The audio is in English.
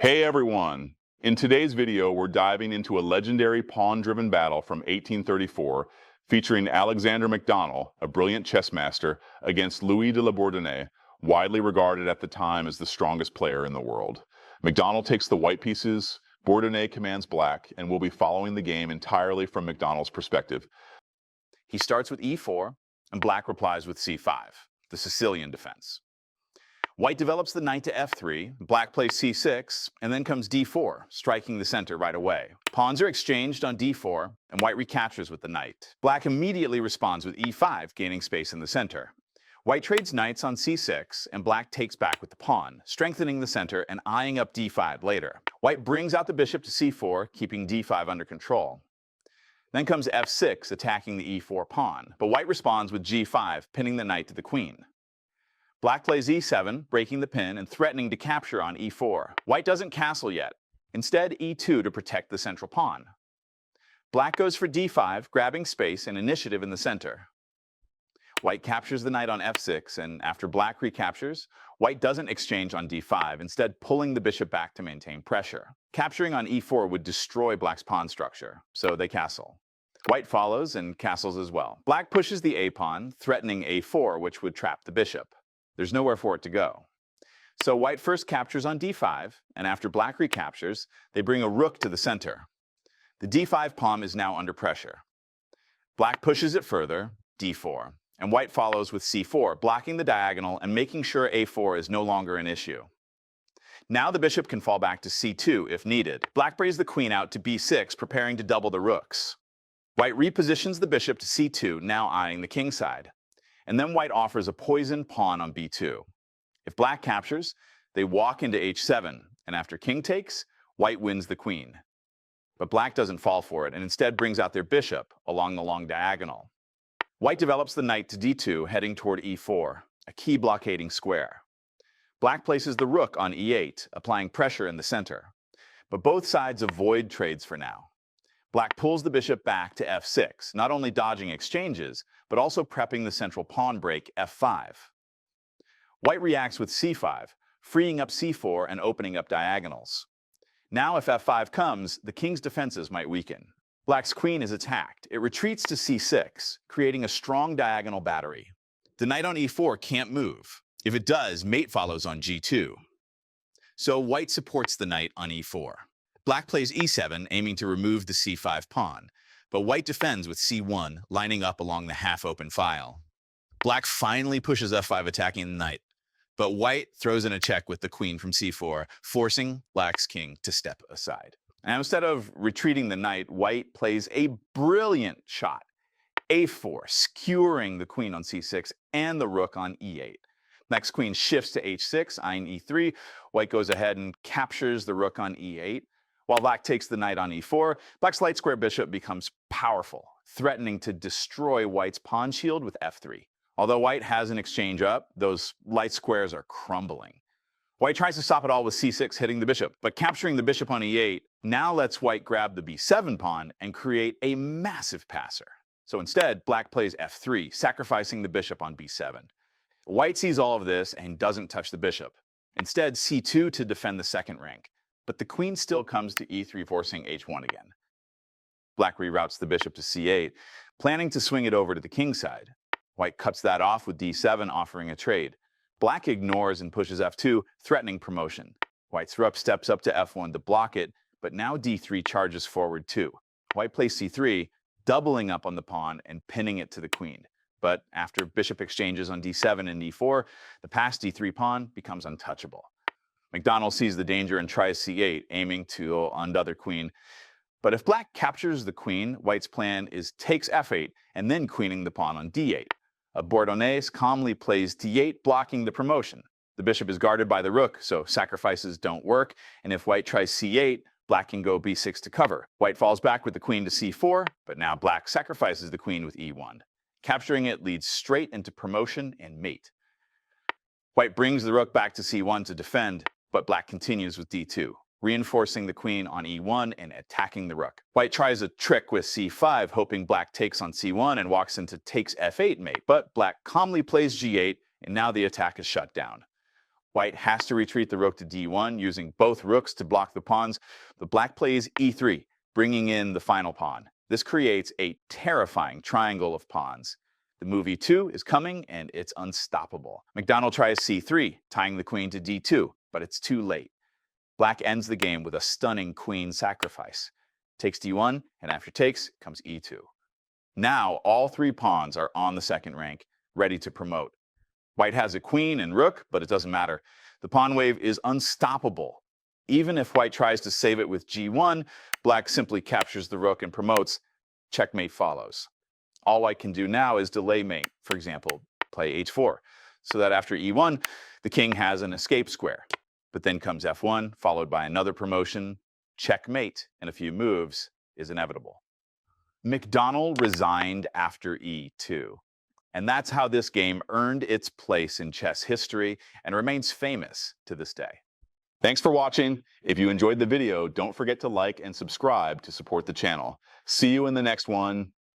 Hey everyone! In today's video, we're diving into a legendary pawn-driven battle from 1834 featuring Alexander MacDonald, a brilliant chess master, against Louis de la Bourdonnais, widely regarded at the time as the strongest player in the world. MacDonald takes the white pieces, Bourdonnais commands black, and we'll be following the game entirely from MacDonald's perspective. He starts with e4, and black replies with c5, the Sicilian defense. White develops the knight to f3, black plays c6, and then comes d4, striking the center right away. Pawns are exchanged on d4, and white recaptures with the knight. Black immediately responds with e5, gaining space in the center. White trades knights on c6, and black takes back with the pawn, strengthening the center and eyeing up d5 later. White brings out the bishop to c4, keeping d5 under control. Then comes f6, attacking the e4 pawn, but white responds with g5, pinning the knight to the queen. Black plays e7, breaking the pin and threatening to capture on e4. White doesn't castle yet. Instead, e2 to protect the central pawn. Black goes for d5, grabbing space and initiative in the center. White captures the knight on f6, and after black recaptures, white doesn't exchange on d5, instead pulling the bishop back to maintain pressure. Capturing on e4 would destroy black's pawn structure, so they castle. White follows and castles as well. Black pushes the a-pawn, threatening a4, which would trap the bishop. There's nowhere for it to go. So white first captures on d5, and after black recaptures, they bring a rook to the center. The d5 pawn is now under pressure. Black pushes it further, d4, and white follows with c4, blocking the diagonal and making sure a4 is no longer an issue. Now the bishop can fall back to c2 if needed. Black brings the queen out to b6, preparing to double the rooks. White repositions the bishop to c2, now eyeing the king side. And then white offers a poisoned pawn on b2. If black captures, they walk into h7, and after king takes, white wins the queen. But black doesn't fall for it, and instead brings out their bishop along the long diagonal. White develops the knight to d2, heading toward e4, a key blockading square. Black places the rook on e8, applying pressure in the center. But both sides avoid trades for now. Black pulls the bishop back to f6, not only dodging exchanges, but also prepping the central pawn break f5. White reacts with c5, freeing up c4 and opening up diagonals. Now if f5 comes, the king's defenses might weaken. Black's queen is attacked. It retreats to c6, creating a strong diagonal battery. The knight on e4 can't move. If it does, mate follows on g2. So white supports the knight on e4. Black plays e7, aiming to remove the c5 pawn, but white defends with c1, lining up along the half-open file. Black finally pushes f5, attacking the knight, but white throws in a check with the queen from c4, forcing black's king to step aside. And instead of retreating the knight, white plays a brilliant shot, a4, skewering the queen on c6 and the rook on e8. Next, queen shifts to h6, eyeing e3. White goes ahead and captures the rook on e8. While black takes the knight on e4, black's light square bishop becomes powerful, threatening to destroy white's pawn shield with f3. Although white has an exchange up, those light squares are crumbling. White tries to stop it all with c6, hitting the bishop, but capturing the bishop on e8 now lets white grab the b7 pawn and create a massive passer. So instead, black plays f3, sacrificing the bishop on b7. White sees all of this and doesn't touch the bishop. Instead, c2 to defend the second rank. But the queen still comes to e3, forcing h1 again. Black reroutes the bishop to c8, planning to swing it over to the king side. White cuts that off with d7, offering a trade. Black ignores and pushes f2, threatening promotion. White's rook steps up to f1 to block it, but now d3 charges forward too. White plays c3, doubling up on the pawn and pinning it to the queen. But after bishop exchanges on d7 and e4, the passed d3 pawn becomes untouchable. MacDonald sees the danger and tries c8, aiming to undo the queen. But if black captures the queen, white's plan is takes f8 and then queening the pawn on d8. Bourdonnais calmly plays d8, blocking the promotion. The bishop is guarded by the rook, so sacrifices don't work, and if white tries c8, black can go b6 to cover. White falls back with the queen to c4, but now black sacrifices the queen with e1. Capturing it leads straight into promotion and mate. White brings the rook back to c1 to defend, but black continues with d2, reinforcing the queen on e1 and attacking the rook. White tries a trick with c5, hoping black takes on c1 and walks into takes f8 mate, but black calmly plays g8, and now the attack is shut down. White has to retreat the rook to d1 using both rooks to block the pawns, but black plays e3, bringing in the final pawn. This creates a terrifying triangle of pawns. The move e2 is coming, and it's unstoppable. Macdonald tries c3, tying the queen to d2, but it's too late. Black ends the game with a stunning queen sacrifice. Takes d1, and after takes comes e2. Now all three pawns are on the second rank, ready to promote. White has a queen and rook, but it doesn't matter. The pawn wave is unstoppable. Even if white tries to save it with g1, black simply captures the rook and promotes. Checkmate follows. All white can do now is delay mate, for example, play h4, so that after e1, the king has an escape square. But then comes f1, followed by another promotion. Checkmate in a few moves is inevitable. Macdonald resigned after e2. And that's how this game earned its place in chess history and remains famous to this day. Thanks for watching. If you enjoyed the video, don't forget to like and subscribe to support the channel. See you in the next one.